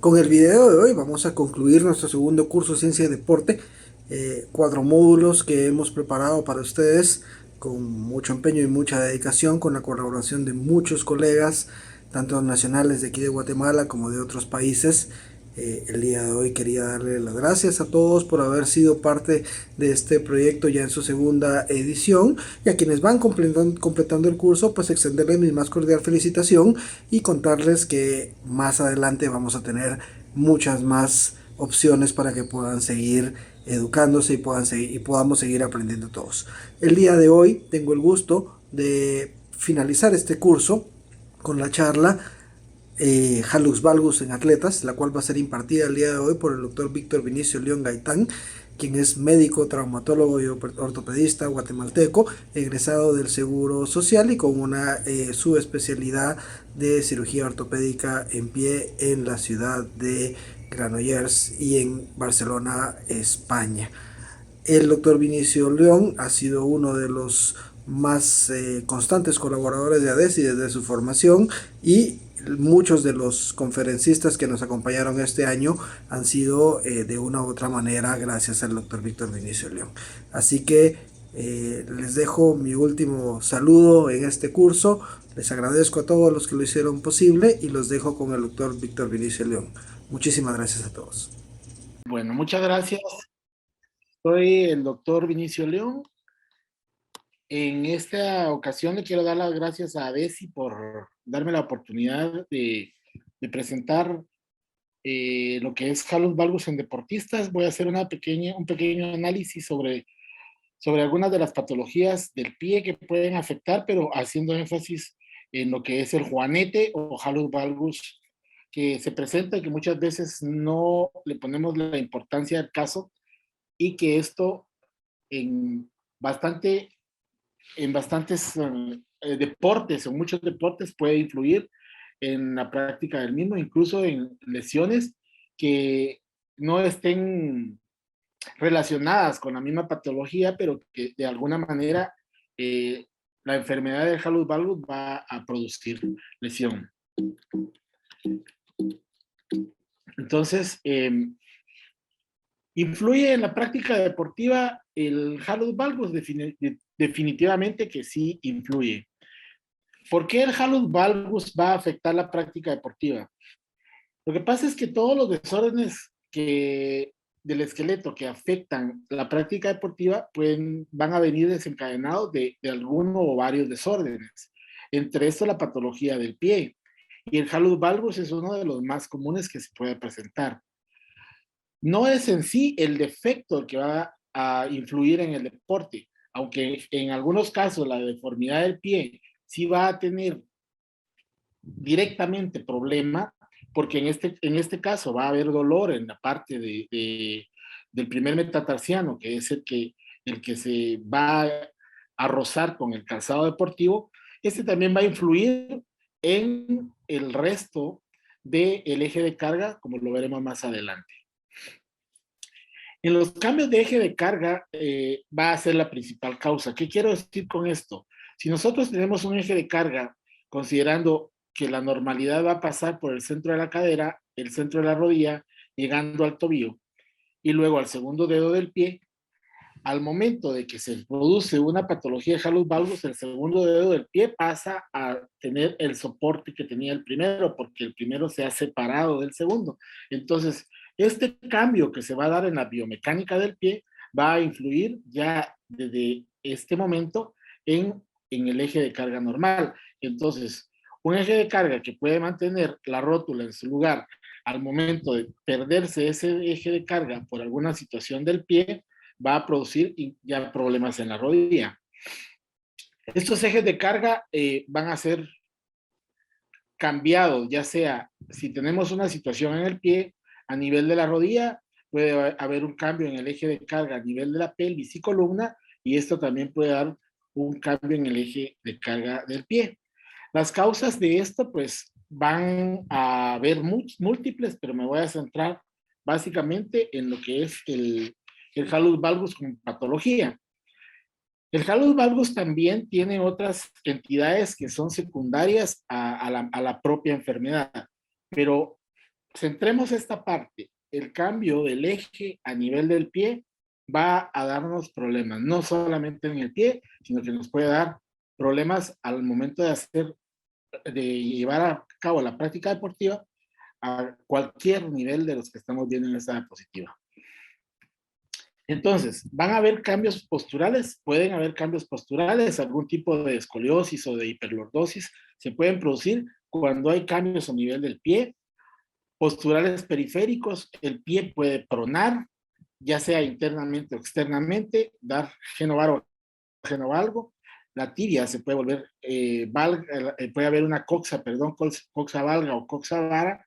Con el video de hoy vamos a concluir nuestro segundo curso de Ciencia y Deporte, 4 módulos que hemos preparado para ustedes con mucho empeño y mucha dedicación, con la colaboración de muchos colegas, tanto nacionales de aquí de Guatemala como de otros países. El día de hoy quería darle las gracias a todos por haber sido parte de este proyecto ya en su segunda edición, y a quienes van completando el curso pues extenderles mi más cordial felicitación y contarles que más adelante vamos a tener muchas más opciones para que puedan seguir educándose y podamos seguir aprendiendo todos. El día de hoy tengo el gusto de finalizar este curso con la charla Hallux Valgus en atletas, la cual va a ser impartida el día de hoy por el doctor Víctor Vinicio León Gaitán, quien es médico, traumatólogo y ortopedista guatemalteco, egresado del Seguro Social y con una subespecialidad de cirugía ortopédica en pie en la ciudad de Granollers y en Barcelona, España. El doctor Vinicio León ha sido uno de los más constantes colaboradores de ADESI desde su formación, y muchos de los conferencistas que nos acompañaron este año han sido de una u otra manera gracias al doctor Víctor Vinicio León. Así que les dejo mi último saludo en este curso. Les agradezco a todos los que lo hicieron posible y los dejo con el doctor Víctor Vinicio León. Muchísimas gracias a todos. Bueno, muchas gracias. Soy el doctor Vinicio León. En esta ocasión le quiero dar las gracias a Desi por darme la oportunidad de presentar lo que es Hallux Valgus en deportistas. Voy a hacer un pequeño análisis sobre algunas de las patologías del pie que pueden afectar, pero haciendo énfasis en lo que es el juanete o Hallux Valgus, que se presenta y que muchas veces no le ponemos la importancia al caso, y que esto en, bastante, en bastantes deportes o muchos deportes puede influir en la práctica del mismo, incluso en lesiones que no estén relacionadas con la misma patología, pero que de alguna manera eh, la enfermedad del Hallux valgus va a producir lesión. Entonces, ¿influye en la práctica deportiva el Hallux valgus? Definitivamente que sí influye. ¿Por qué el Hallux valgus va a afectar la práctica deportiva? Lo que pasa es que todos los desórdenes del esqueleto que afectan la práctica deportiva van a venir desencadenados de alguno o varios desórdenes. Entre esto la patología del pie. Y el Hallux valgus es uno de los más comunes que se puede presentar. No es en sí el defecto el que va a influir en el deporte, aunque en algunos casos la deformidad del pie sí va a tener directamente problema, porque en este caso va a haber dolor en la parte del primer metatarsiano, que es el que se va a rozar con el calzado deportivo. Este también va a influir en el resto del eje de carga, como lo veremos más adelante. En los cambios de eje de carga va a ser la principal causa. ¿Qué quiero decir con esto? Si nosotros tenemos un eje de carga, considerando que la normalidad va a pasar por el centro de la cadera, el centro de la rodilla, llegando al tobillo, y luego al segundo dedo del pie, al momento de que se produce una patología de Hallux valgus, el segundo dedo del pie pasa a tener el soporte que tenía el primero, porque el primero se ha separado del segundo. Entonces, este cambio que se va a dar en la biomecánica del pie va a influir ya desde este momento en el eje de carga normal. Entonces, un eje de carga que puede mantener la rótula en su lugar al momento de perderse ese eje de carga por alguna situación del pie, va a producir ya problemas en la rodilla. Estos ejes de carga van a ser cambiados, ya sea si tenemos una situación en el pie, a nivel de la rodilla, puede haber un cambio en el eje de carga a nivel de la pelvis y columna, y esto también puede dar un cambio en el eje de carga del pie. Las causas de esto, pues, van a haber múltiples, pero me voy a centrar básicamente en lo que es el Hallux valgus como patología. El Hallux valgus también tiene otras entidades que son secundarias a la propia enfermedad, pero centremos esta parte. El cambio del eje a nivel del pie va a darnos problemas, no solamente en el pie, sino que nos puede dar problemas al momento de llevar a cabo la práctica deportiva a cualquier nivel de los que estamos viendo en esta diapositiva. Entonces, ¿van a haber cambios posturales? Pueden haber cambios posturales, algún tipo de escoliosis o de hiperlordosis se pueden producir cuando hay cambios a nivel del pie. Posturales periféricos, el pie puede pronar, ya sea internamente o externamente, dar genovar o genovalgo. La tibia se puede volver, puede haber una coxa, perdón, coxa valga o coxa vara,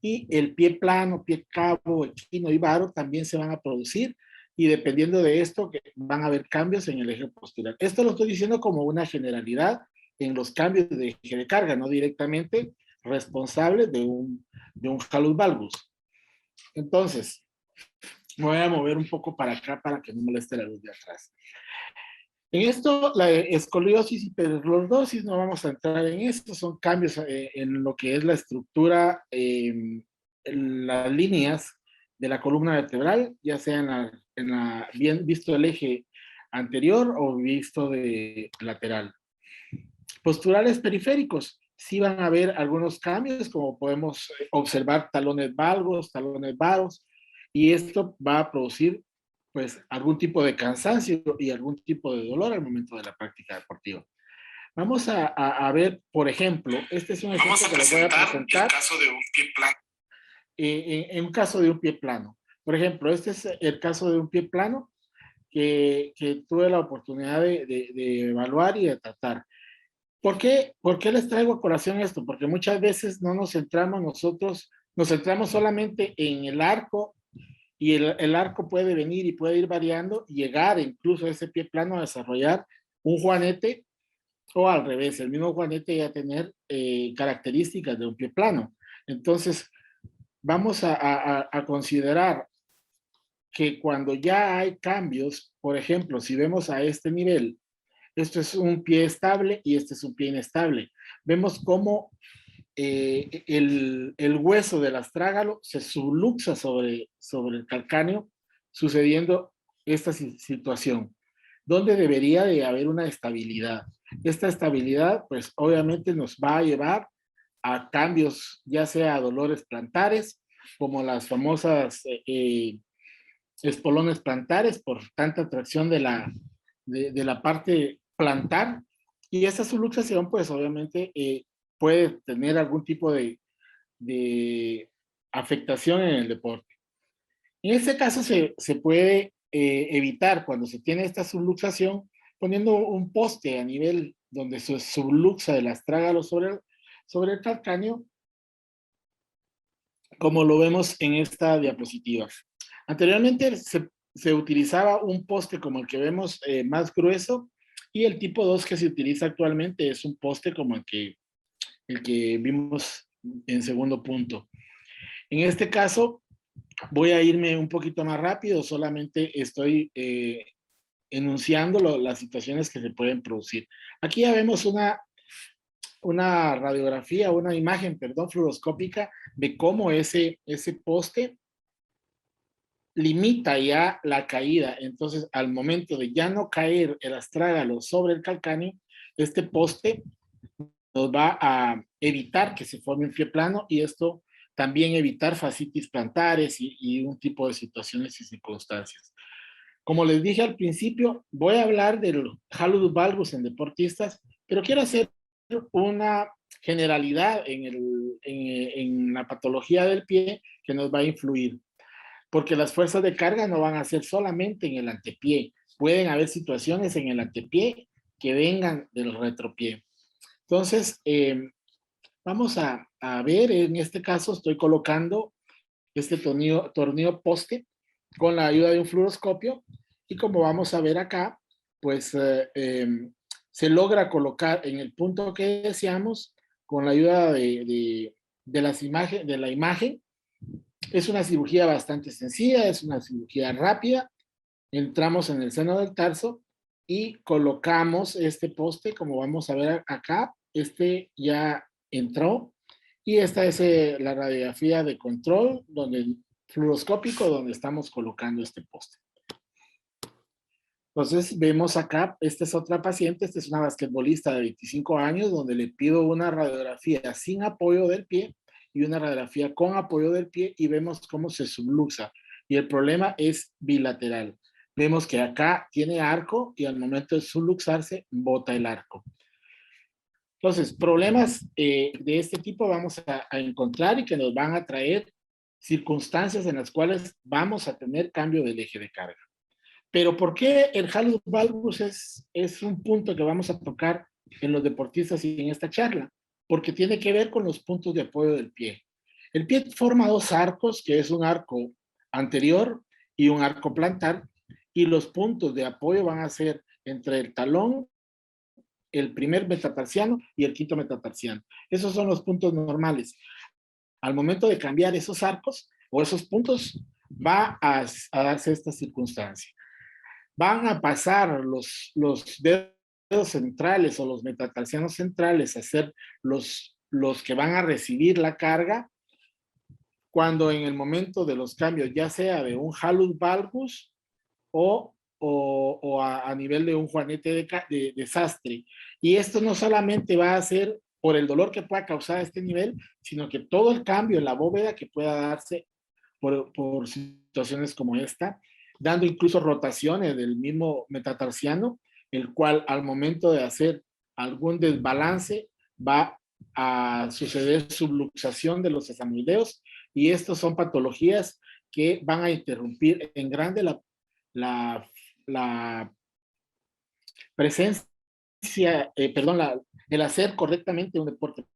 y el pie plano, pie cabo, equino y varo también se van a producir, y dependiendo de esto van a haber cambios en el eje postural. Esto lo estoy diciendo como una generalidad en los cambios de eje de carga, no directamente responsable de un halus valgus. Entonces, me voy a mover un poco para acá para que no moleste la luz de atrás. En esto, la escoliosis y hiperlordosis, no vamos a entrar en esto, son cambios en lo que es la estructura, en las líneas de la columna vertebral, ya sea bien visto el eje anterior o visto de lateral. Posturales periféricos, sí van a haber algunos cambios, como podemos observar talones valgos, talones varos, y esto va a producir pues algún tipo de cansancio y algún tipo de dolor al momento de la práctica deportiva. Vamos a ver, por ejemplo, este es un ejemplo que les voy a presentar. El caso de un pie plano. En un caso de un pie plano. Por ejemplo, este es el caso de un pie plano que tuve la oportunidad de evaluar y de tratar. ¿Por qué les traigo a colación esto? Porque muchas veces no nos centramos nosotros, nos centramos solamente en el arco, y el arco puede venir y puede ir variando y llegar incluso a ese pie plano a desarrollar un juanete, o al revés, el mismo juanete ya tener características de un pie plano. Entonces, vamos a considerar que cuando ya hay cambios, por ejemplo, si vemos a este nivel, esto es un pie estable y este es un pie inestable. Vemos cómo el hueso del astrágalo se subluxa sobre el calcáneo, sucediendo esta situación, donde debería de haber una estabilidad. Esta estabilidad, pues obviamente nos va a llevar a cambios, ya sea dolores plantares, como las famosas espolones plantares, por tanta tracción de la parte plantar, y esa subluxación, pues obviamente puede tener algún tipo de afectación en el deporte. En este caso se puede evitar cuando se tiene esta subluxación poniendo un poste a nivel donde se subluxa el astrágalo sobre el calcáneo, como lo vemos en esta diapositiva. Anteriormente se utilizaba un poste como el que vemos más grueso, y el tipo 2 que se utiliza actualmente es un poste como el que vimos en segundo punto. En este caso, voy a irme un poquito más rápido, solamente estoy enunciando las situaciones que se pueden producir. Aquí ya vemos una radiografía, una imagen, perdón, fluoroscópica de cómo ese poste limita ya la caída. Entonces, al momento de ya no caer el astrágalo sobre el calcáneo, este poste nos va a evitar que se forme un pie plano, y esto también evitar fascitis plantares y un tipo de situaciones y circunstancias. Como les dije al principio, voy a hablar del halus valgus en deportistas, pero quiero hacer una generalidad en la patología del pie que nos va a influir, porque las fuerzas de carga no van a ser solamente en el antepié, pueden haber situaciones en el antepié que vengan del retropié. Entonces, vamos a ver, en este caso estoy colocando este tornillo poste con la ayuda de un fluoroscopio, y como vamos a ver acá, pues se logra colocar en el punto que deseamos con la ayuda de la imagen. Es una cirugía bastante sencilla, es una cirugía rápida. Entramos en el seno del tarso y colocamos este poste, como vamos a ver acá. Este ya entró, Y esta es la radiografía de control fluoroscópico donde estamos colocando este poste. Entonces vemos acá, esta es otra paciente, esta es una basquetbolista de 25 años donde le pido una radiografía sin apoyo del pie y una radiografía con apoyo del pie y vemos cómo se subluxa. Y el problema es bilateral. Vemos que acá tiene arco y al momento de subluxarse bota el arco. Entonces, problemas de este tipo vamos a encontrar y que nos van a traer circunstancias en las cuales vamos a tener cambio del eje de carga. Pero ¿por qué el hallux valgus es un punto que vamos a tocar en los deportistas y en esta charla? Porque tiene que ver con los puntos de apoyo del pie. El pie forma dos arcos, que es un arco anterior y un arco plantar, y los puntos de apoyo van a ser entre el talón, el primer metatarsiano y el quinto metatarsiano. Esos son los puntos normales. Al momento de cambiar esos arcos o esos puntos, va a darse esta circunstancia. Van a pasar los dedos centrales o los metatarsianos centrales a ser los que van a recibir la carga cuando en el momento de los cambios, ya sea de un hallux valgus o a nivel de un juanete de sastre. Y esto no solamente va a ser por el dolor que pueda causar a este nivel, sino que todo el cambio en la bóveda que pueda darse por situaciones como esta, dando incluso rotaciones del mismo metatarsiano, el cual al momento de hacer algún desbalance va a suceder subluxación de los sesamoideos, y estos son patologías que van a interrumpir en grande la presencia, el hacer correctamente un deporte.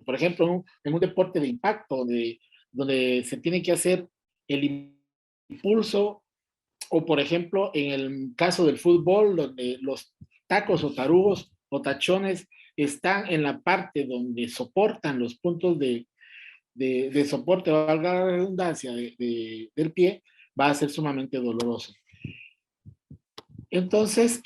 Por ejemplo, en un deporte de impacto, donde se tiene que hacer el impulso, o por ejemplo, en el caso del fútbol, donde los tacos o tarugos o tachones están en la parte donde soportan los puntos de soporte, valga la redundancia, del pie, va a ser sumamente doloroso. Entonces,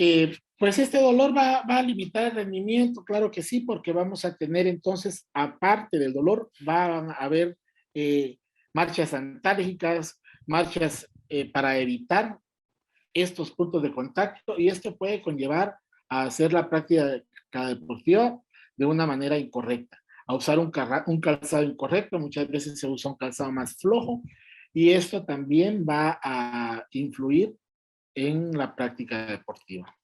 pues este dolor va a limitar el rendimiento, claro que sí, porque vamos a tener entonces, aparte del dolor, van a haber marchas antálgicas, marchas para evitar estos puntos de contacto, y esto puede conllevar a hacer la práctica deportiva de una manera incorrecta, a usar un calzado incorrecto. Muchas veces se usa un calzado más flojo, y esto también va a influir en la práctica deportiva.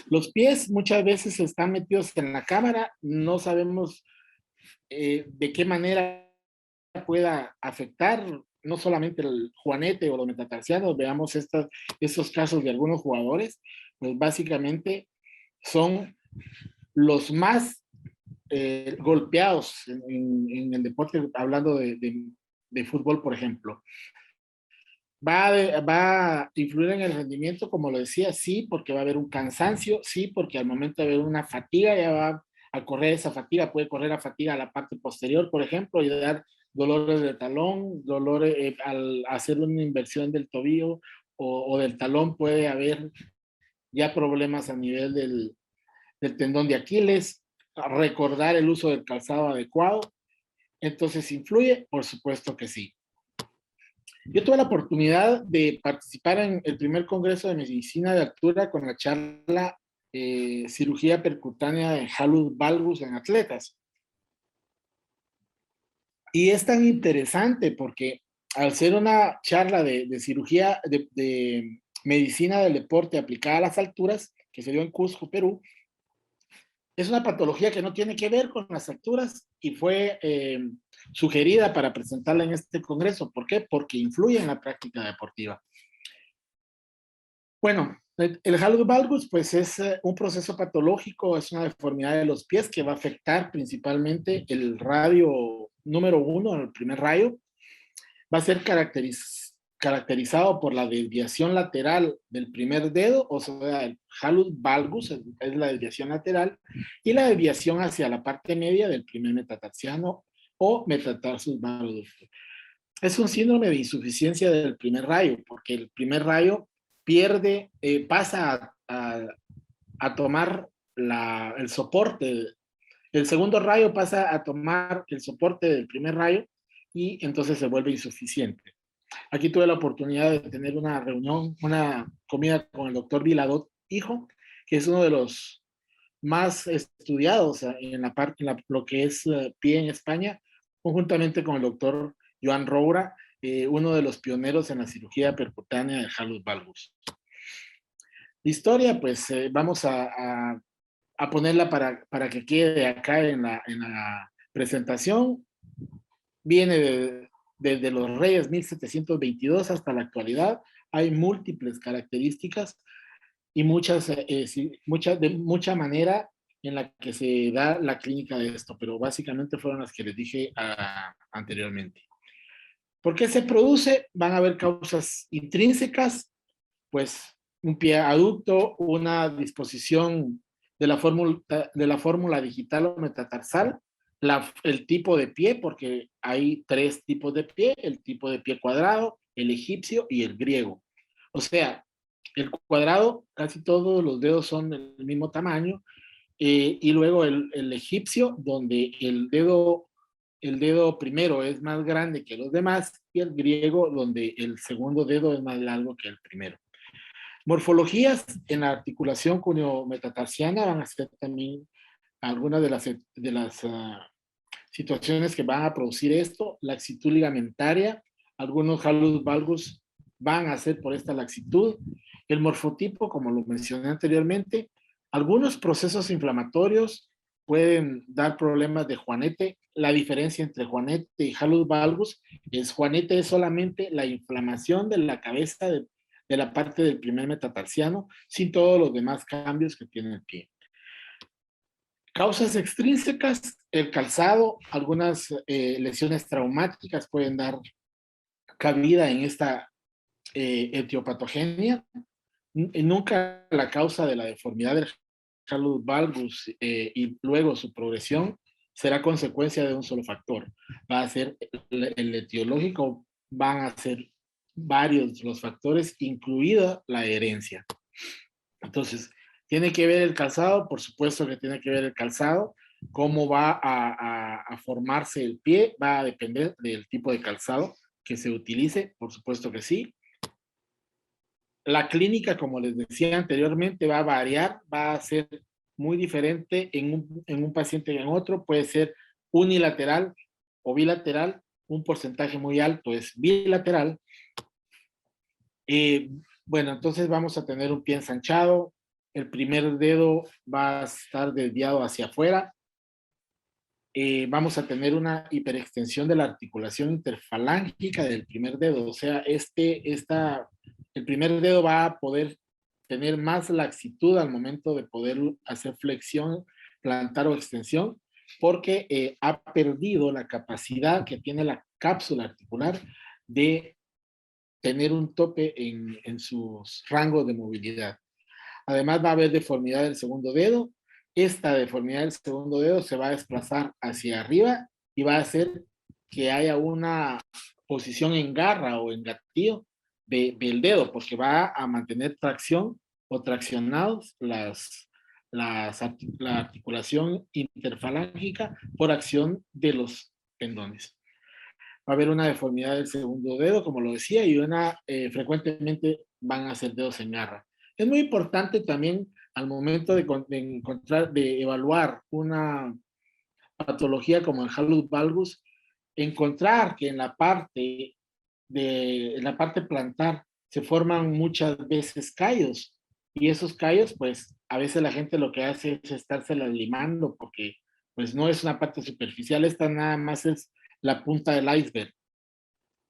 Los pies muchas veces están metidos en la cámara, no sabemos de qué manera pueda afectar no solamente el juanete o los metatarsianos. Veamos estos casos de algunos jugadores, pues básicamente son los más golpeados en el deporte, hablando de fútbol, por ejemplo. Va a influir en el rendimiento, como lo decía, sí, porque va a haber un cansancio, sí, porque al momento de haber una fatiga, ya va a correr esa fatiga, puede correr la fatiga a la parte posterior, por ejemplo, y dar dolores de talón, dolores al hacer una inversión del tobillo o del talón, puede haber ya problemas a nivel del tendón de Aquiles, recordar el uso del calzado adecuado. Entonces, ¿influye? Por supuesto que sí. Yo tuve la oportunidad de participar en el primer congreso de medicina de altura con la charla cirugía percutánea de hallux valgus en atletas. Y es tan interesante porque al ser una charla de cirugía, de medicina del deporte aplicada a las alturas, que se dio en Cusco, Perú, es una patología que no tiene que ver con las alturas y fue sugerida para presentarla en este congreso. ¿Por qué? Porque influye en la práctica deportiva. Bueno, el hallux valgus pues es un proceso patológico, es una deformidad de los pies que va a afectar principalmente el radio número 1, el primer rayo. Va a ser caracterizado por la desviación lateral del primer dedo, o sea, el hallux valgus es la desviación lateral, y la desviación hacia la parte media del primer metatarsiano o metatarsus valgus. Es un síndrome de insuficiencia del primer rayo, porque el primer rayo pasa a tomar el soporte El segundo rayo pasa a tomar el soporte del primer rayo y entonces se vuelve insuficiente. Aquí tuve la oportunidad de tener una reunión, una comida con el doctor Viladot, hijo, que es uno de los más estudiados en la parte, lo que es pie en España, conjuntamente con el doctor Joan Roura, uno de los pioneros en la cirugía percutánea de Halus valgus. La historia, pues vamos a ponerla para que quede acá en la presentación. Viene desde los Reyes 1722 hasta la actualidad. Hay múltiples características y de mucha manera en la que se da la clínica de esto, pero básicamente fueron las que les dije anteriormente. ¿Por qué se produce? Van a haber causas intrínsecas, pues un pie aducto, una disposición de la fórmula digital o metatarsal, el tipo de pie, porque hay 3 tipos de pie, el tipo de pie cuadrado, el egipcio y el griego. O sea, el cuadrado, casi todos los dedos son del mismo tamaño, y luego el egipcio, donde el dedo primero es más grande que los demás, y el griego, donde el segundo dedo es más largo que el primero. Morfologías en la articulación cuneo-metatarsiana van a ser también algunas de las situaciones que van a producir esto. Laxitud ligamentaria, algunos halus valgus van a ser por esta laxitud. El morfotipo, como lo mencioné anteriormente, algunos procesos inflamatorios pueden dar problemas de juanete. La diferencia entre juanete y halus valgus es juanete es solamente la inflamación de la cabeza de la parte del primer metatarsiano, sin todos los demás cambios que tiene el pie. Causas extrínsecas, el calzado, algunas lesiones traumáticas pueden dar cabida en esta etiopatogenia. Nunca la causa de la deformidad del halus valgus y luego su progresión será consecuencia de un solo factor. Va a ser el etiológico, van a ser varios los factores, incluida la herencia. Entonces, ¿tiene que ver el calzado? Por supuesto que tiene que ver el calzado. ¿Cómo va a formarse el pie? Va a depender del tipo de calzado que se utilice, por supuesto que sí. La clínica, como les decía anteriormente, va a variar, va a ser muy diferente en un paciente y en otro. Puede ser unilateral o bilateral. Un porcentaje muy alto es bilateral. Bueno, entonces vamos a tener un pie ensanchado. El primer dedo va a estar desviado hacia afuera. Vamos a tener una hiperextensión de la articulación interfalángica del primer dedo. O sea, el primer dedo va a poder tener más laxitud al momento de poder hacer flexión, plantar o extensión, porque ha perdido la capacidad que tiene la cápsula articular de tener un tope en sus rangos de movilidad. Además va a haber deformidad del segundo dedo. Esta deformidad del segundo dedo se va a desplazar hacia arriba y va a hacer que haya una posición en garra o en gatillo del dedo, porque va a mantener tracción o traccionados la articulación interfalángica por acción de los tendones. Va a haber una deformidad del segundo dedo, como lo decía, y frecuentemente van a ser dedos en garra. Es muy importante también al momento de evaluar una patología como el halus valgus, encontrar que en la parte plantar se forman muchas veces callos, y esos callos, pues, a veces la gente lo que hace es estársela limando, porque pues no es una parte superficial, esta nada más es la punta del iceberg.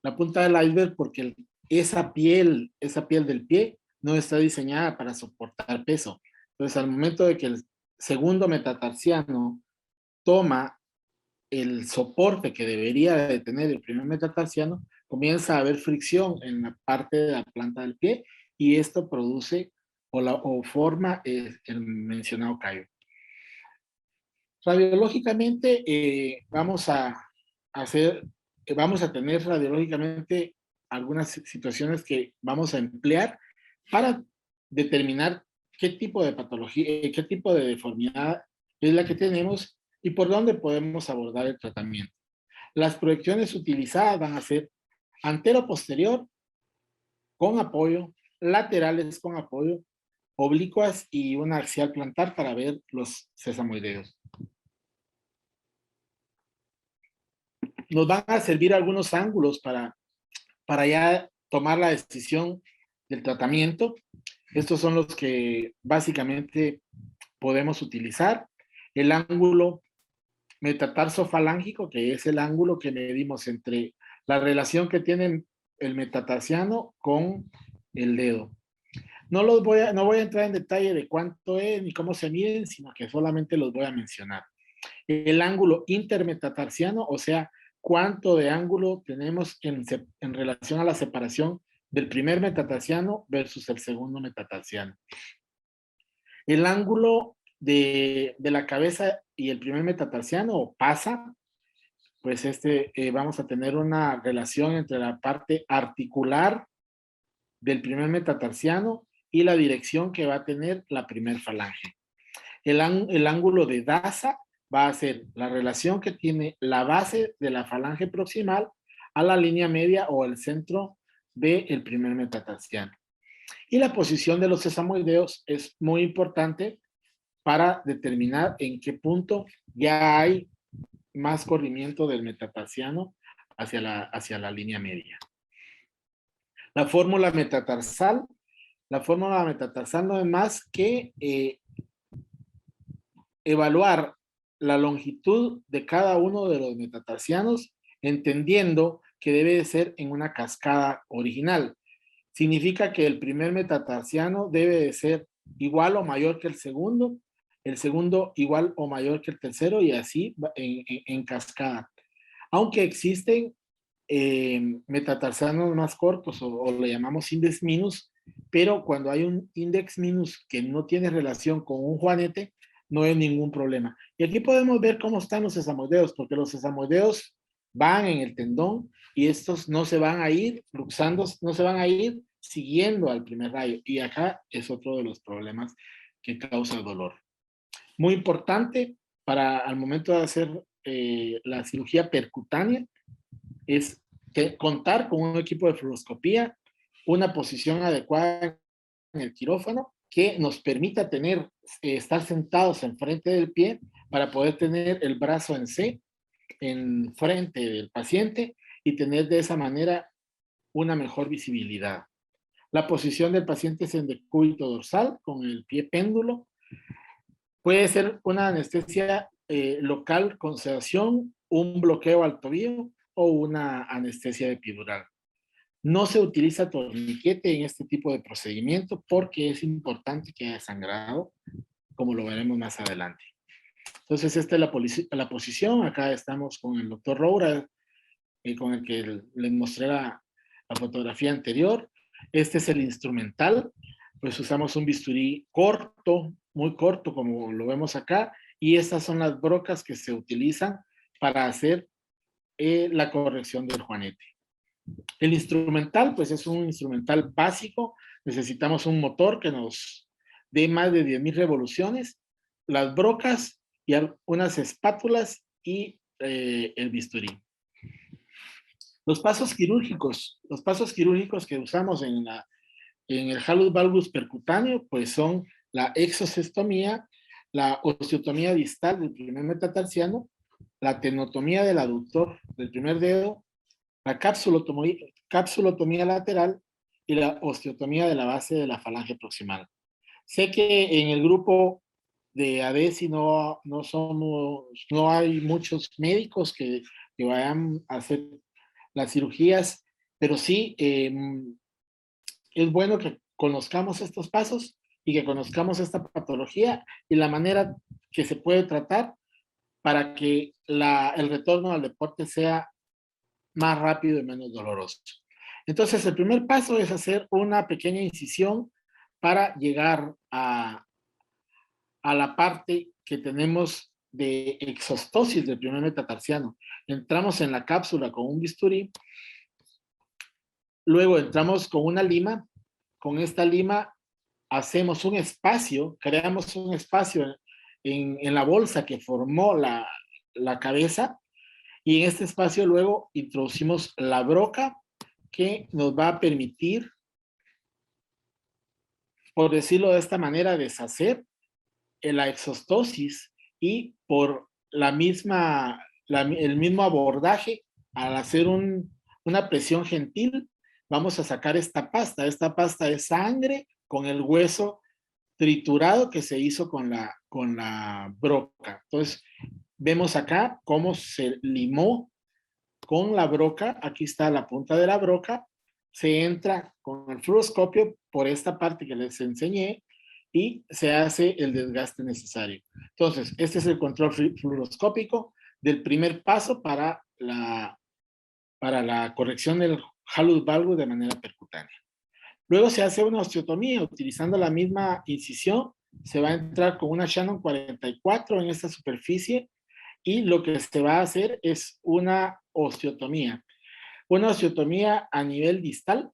La punta del iceberg porque esa piel del pie no está diseñada para soportar peso. Entonces, al momento de que el segundo metatarsiano toma el soporte que debería de tener el primer metatarsiano, comienza a haber fricción en la parte de la planta del pie y esto produce o forma el mencionado callo. Radiológicamente vamos a tener radiológicamente algunas situaciones que vamos a emplear para determinar qué tipo de patología, qué tipo de deformidad es la que tenemos ¿Y por dónde podemos abordar el tratamiento? Las proyecciones utilizadas van a ser antero-posterior con apoyo, laterales con apoyo, oblicuas y una axial plantar para ver los sesamoideos. Nos van a servir algunos ángulos para ya tomar la decisión del tratamiento. Estos son los que básicamente podemos utilizar. El ángulo metatarso-falángico, que es el ángulo que medimos entre la relación que tiene el metatarsiano con el dedo. No voy a entrar en detalle de cuánto es ni cómo se miden, sino que solamente los voy a mencionar. El ángulo intermetatarsiano, o sea, cuánto de ángulo tenemos en relación a la separación del primer metatarsiano versus el segundo metatarsiano. El ángulo de la cabeza y el primer metatarsiano, o pasa, pues vamos a tener una relación entre la parte articular del primer metatarsiano y la dirección que va a tener la primer falange. El ángulo de Daza va a ser la relación que tiene la base de la falange proximal a la línea media o el centro del primer metatarsiano. Y la posición de los sesamoideos es muy importante para determinar en qué punto ya hay más corrimiento del metatarsiano hacia la línea media. La fórmula metatarsal no es más que evaluar la longitud de cada uno de los metatarsianos, entendiendo que debe de ser en una cascada original. Significa que el primer metatarsiano debe de ser igual o mayor que el segundo igual o mayor que el tercero, y así en cascada. Aunque existen metatarsianos más cortos, o le llamamos index minus, pero cuando hay un index minus que no tiene relación con un juanete, no hay ningún problema. Y aquí podemos ver cómo están los sesamoideos, porque los sesamoideos van en el tendón y estos no se van a ir luxando, no se van a ir siguiendo al primer rayo. Y acá es otro de los problemas que causa dolor. Muy importante para al momento de hacer la cirugía percutánea es contar con un equipo de fluoroscopía, una posición adecuada en el quirófano que nos permita estar sentados enfrente del pie para poder tener el brazo en C en frente del paciente y tener de esa manera una mejor visibilidad. La posición del paciente es en decúbito dorsal con el pie péndulo. Puede ser una anestesia local con sedación, un bloqueo al tobillo o una anestesia epidural. No se utiliza torniquete en este tipo de procedimiento porque es importante que haya sangrado, como lo veremos más adelante. Entonces, esta es la posición. Acá estamos con el doctor Roura, con el que les mostré la fotografía anterior. Este es el instrumental. Pues usamos un bisturí corto, muy corto, como lo vemos acá, y estas son las brocas que se utilizan para hacer la corrección del juanete. El instrumental, pues es un instrumental básico. Necesitamos un motor que nos dé más de 10,000 revoluciones, las brocas y unas espátulas y el bisturí. Los pasos quirúrgicos que usamos en el halus valgus percutáneo, pues son la exocestomía, la osteotomía distal del primer metatarsiano, la tenotomía del aductor del primer dedo, la capsulotomía lateral y la osteotomía de la base de la falange proximal. Sé que en el grupo de ADESI no hay muchos médicos que vayan a hacer las cirugías, pero sí es bueno que conozcamos estos pasos y que conozcamos esta patología y la manera que se puede tratar para que el retorno al deporte sea más rápido y menos doloroso. Entonces, el primer paso es hacer una pequeña incisión para llegar a la parte que tenemos de exostosis del primer metatarsiano. Entramos en la cápsula con un bisturí, luego entramos con una lima. Con esta lima hacemos un espacio, creamos un espacio en la bolsa que formó la cabeza, y en este espacio luego introducimos la broca que nos va a permitir, por decirlo de esta manera, deshacer la exostosis, y por el mismo abordaje, al hacer una presión gentil, vamos a sacar esta pasta. Esta pasta es sangre con el hueso triturado que se hizo con la broca. Entonces, vemos acá cómo se limó con la broca. Aquí está la punta de la broca. Se entra con el fluoroscopio por esta parte que les enseñé y se hace el desgaste necesario. Entonces, este es el control fluoroscópico del primer paso para la corrección del hallux valgus de manera percutánea. Luego se hace una osteotomía utilizando la misma incisión. Se va a entrar con una Shannon 44 en esta superficie, y lo que se va a hacer es una osteotomía. Una osteotomía a nivel distal,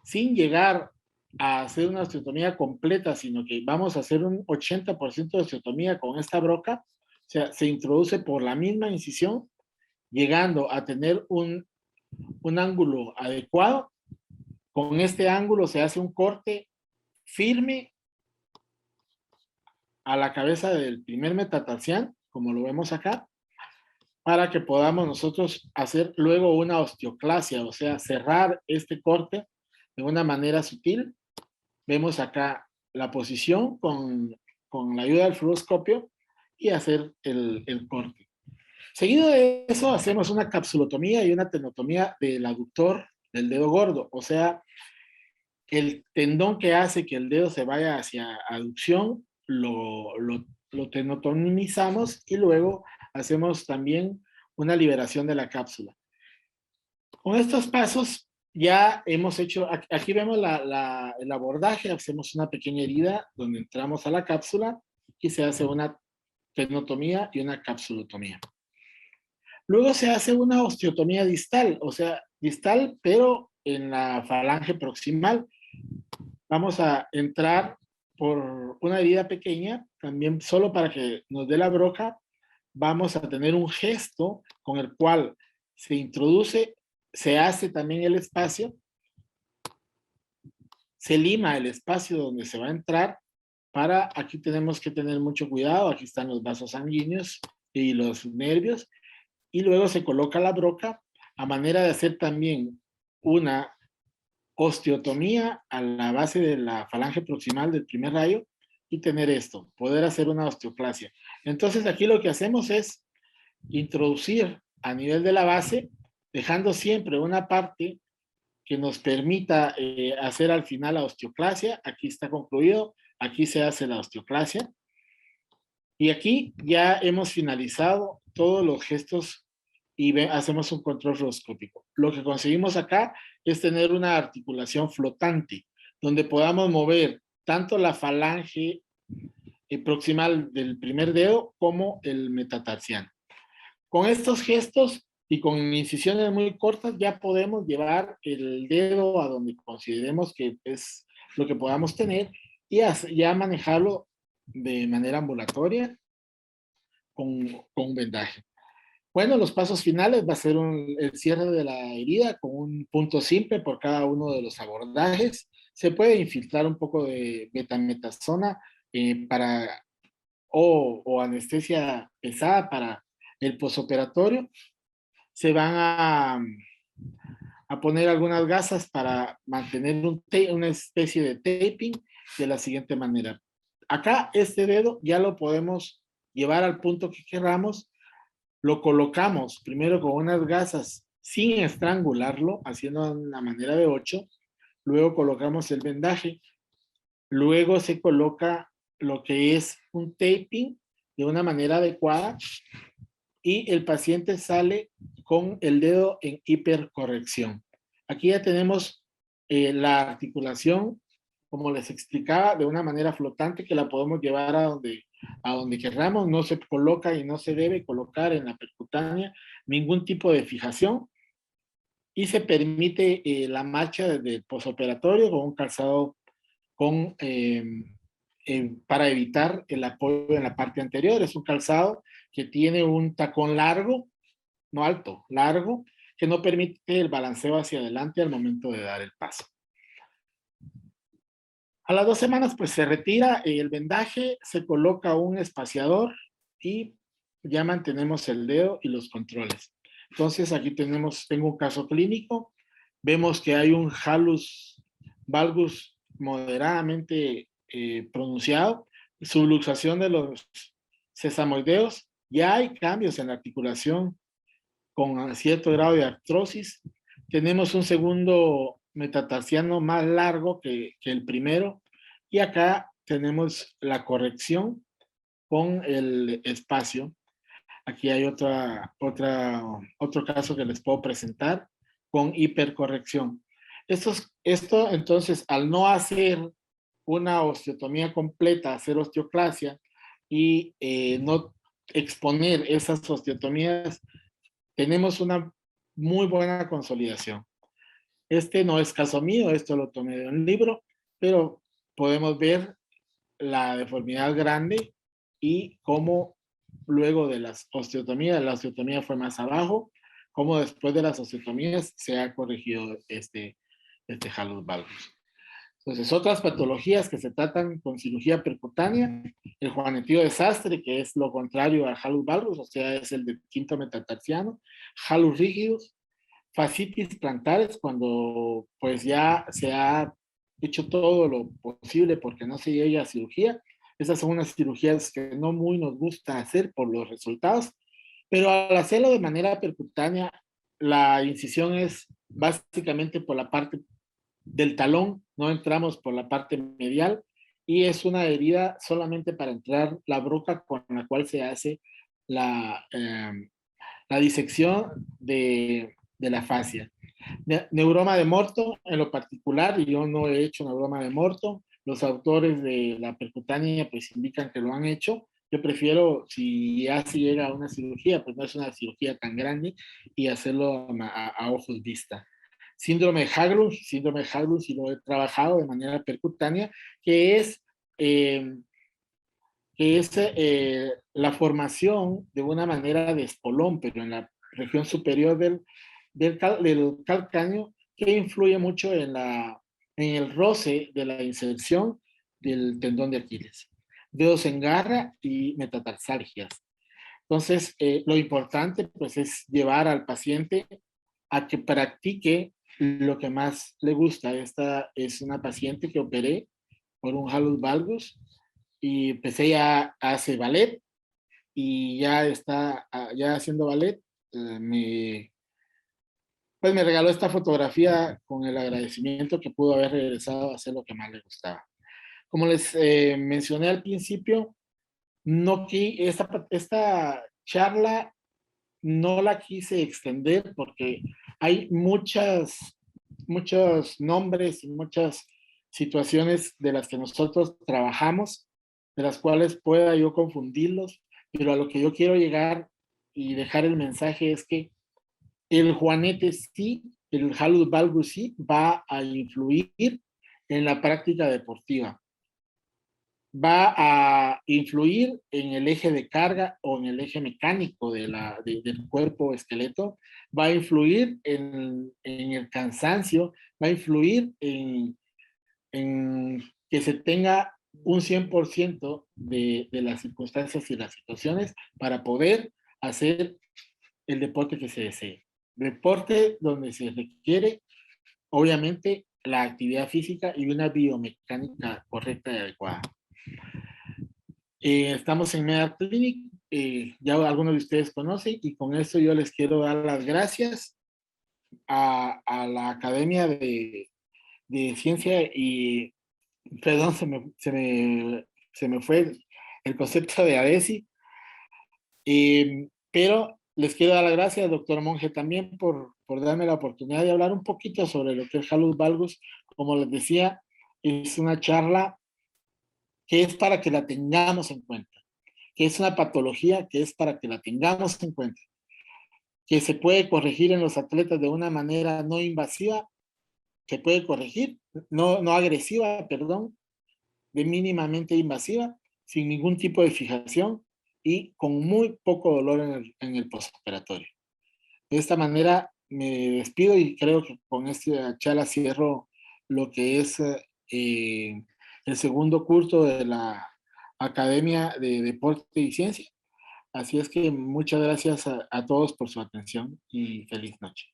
sin llegar a hacer una osteotomía completa, sino que vamos a hacer un 80% de osteotomía con esta broca. O sea, se introduce por la misma incisión, llegando a tener un ángulo adecuado. Con este ángulo se hace un corte firme a la cabeza del primer metatarsiano, como lo vemos acá, para que podamos nosotros hacer luego una osteoclasia, o sea, cerrar este corte de una manera sutil. Vemos acá la posición con la ayuda del fluoroscopio y hacer el corte. Seguido de eso, hacemos una capsulotomía y una tenotomía del aductor del dedo gordo, o sea, el tendón que hace que el dedo se vaya hacia aducción, lo tenotomizamos, y luego hacemos también una liberación de la cápsula. Con estos pasos ya hemos hecho, aquí vemos el abordaje. Hacemos una pequeña herida donde entramos a la cápsula y se hace una tenotomía y una capsulotomía. Luego se hace una osteotomía distal, o sea, distal, pero en la falange proximal. Vamos a entrar por una herida pequeña, también solo para que nos dé la broca. Vamos a tener un gesto con el cual se introduce, se hace también el espacio, se lima el espacio donde se va a entrar. Aquí tenemos que tener mucho cuidado. Aquí están los vasos sanguíneos y los nervios, y luego se coloca la broca a manera de hacer también una osteotomía a la base de la falange proximal del primer rayo, y tener esto, poder hacer una osteoclasia. Entonces aquí lo que hacemos es introducir a nivel de la base, dejando siempre una parte que nos permita hacer al final la osteoclasia. Aquí está concluido, aquí se hace la osteoclasia, y aquí ya hemos finalizado todos los gestos y hacemos un control fluoroscópico. Lo que conseguimos acá es tener una articulación flotante, donde podamos mover tanto la falange proximal del primer dedo como el metatarsiano. Con estos gestos y con incisiones muy cortas ya podemos llevar el dedo a donde consideremos que es lo que podamos tener, y ya manejarlo de manera ambulatoria con vendaje. Bueno, los pasos finales va a ser el cierre de la herida con un punto simple por cada uno de los abordajes. Se puede infiltrar un poco de betametasona o anestesia pesada para el posoperatorio. Se van a poner algunas gasas para mantener una especie de taping de la siguiente manera. Acá este dedo ya lo podemos llevar al punto que queramos. Lo colocamos primero con unas gasas sin estrangularlo, haciendo una manera de 8. Luego colocamos el vendaje. Luego se coloca lo que es un taping de una manera adecuada, y el paciente sale con el dedo en hipercorrección. Aquí ya tenemos la articulación, como les explicaba, de una manera flotante, que la podemos llevar a donde queramos. No se coloca y no se debe colocar en la percutánea ningún tipo de fijación, y se permite la marcha desde el posoperatorio con un calzado con para evitar el apoyo en la parte anterior. Es un calzado que tiene un tacón largo, no alto, largo, que no permite el balanceo hacia adelante al momento de dar el paso. A las 2 semanas pues se retira el vendaje, se coloca un espaciador y ya mantenemos el dedo y los controles. Entonces aquí tengo un caso clínico, vemos que hay un hallux valgus moderadamente pronunciado, subluxación de los sesamoideos, ya hay cambios en la articulación con cierto grado de artrosis. Tenemos un segundo metatarsiano más largo que el primero y acá tenemos la corrección con el espacio. Aquí hay otro caso que les puedo presentar con hipercorrección. Esto entonces, al no hacer una osteotomía completa, hacer osteoclasia y no exponer esas osteotomías, tenemos una muy buena consolidación. Este no es caso mío, esto lo tomé de un libro, pero podemos ver la deformidad grande y cómo luego de las osteotomías, la osteotomía fue más abajo, cómo después de las osteotomías se ha corregido este hallux valgus. Entonces, otras patologías que se tratan con cirugía percutánea, el juanetío de Sastre, que es lo contrario al hallux valgus, o sea, es el de quinto metatarsiano, hallux rigidus, fascitis plantares, cuando pues ya se ha hecho todo lo posible porque no se llegue a cirugía. Esas son unas cirugías que no muy nos gusta hacer por los resultados, pero al hacerlo de manera percutánea, la incisión es básicamente por la parte del talón, no entramos por la parte medial y es una herida solamente para entrar la broca con la cual se hace la, la disección de la fascia. Neuroma de Morton, en lo particular, y yo no he hecho neuroma de Morton, los autores de la percutánea pues indican que lo han hecho. Yo prefiero, si ya se llega a una cirugía, pues no es una cirugía tan grande y hacerlo a ojos vista. Síndrome de Haglund, y lo he trabajado de manera percutánea, que es la formación de una manera de espolón, pero en la región superior del calcáneo, que influye mucho en el roce de la inserción del tendón de Aquiles. Dedos en garra y metatarsalgias. Entonces, lo importante pues es llevar al paciente a que practique lo que más le gusta. Esta es una paciente que operé por un hallux valgus y empecé ya hace ballet y ya está ya haciendo ballet. Pues me regaló esta fotografía con el agradecimiento que pudo haber regresado a hacer lo que más le gustaba. Como les mencioné al principio, esta charla no la quise extender porque hay muchos nombres y muchas situaciones de las que nosotros trabajamos, de las cuales pueda yo confundirlos, pero a lo que yo quiero llegar y dejar el mensaje es que el juanete sí, el hallux valgus sí, va a influir en la práctica deportiva. Va a influir en el eje de carga o en el eje mecánico del cuerpo esqueleto, va a influir en el cansancio, va a influir en que se tenga un 100% de las circunstancias y las situaciones para poder hacer el deporte que se desee. Deporte donde se requiere, obviamente, la actividad física y una biomecánica correcta y adecuada. Estamos en Medar Clinic, ya algunos de ustedes conocen, y con eso yo les quiero dar las gracias a la Academia de Ciencia y, perdón, se me fue el concepto de ADESI, pero les quiero dar las gracias, doctor Monge, también por darme la oportunidad de hablar un poquito sobre lo que es hallux valgus. Como les decía, es una charla que es para que la tengamos en cuenta, que es una patología que es para que la tengamos en cuenta, que se puede corregir en los atletas de una manera no invasiva, se puede corregir, no agresiva, perdón, de mínimamente invasiva, sin ningún tipo de fijación y con muy poco dolor en el postoperatorio. De esta manera me despido y creo que con esta charla cierro lo que es el segundo curso de la Academia de Deporte y Ciencia. Así es que muchas gracias a todos por su atención y feliz noche.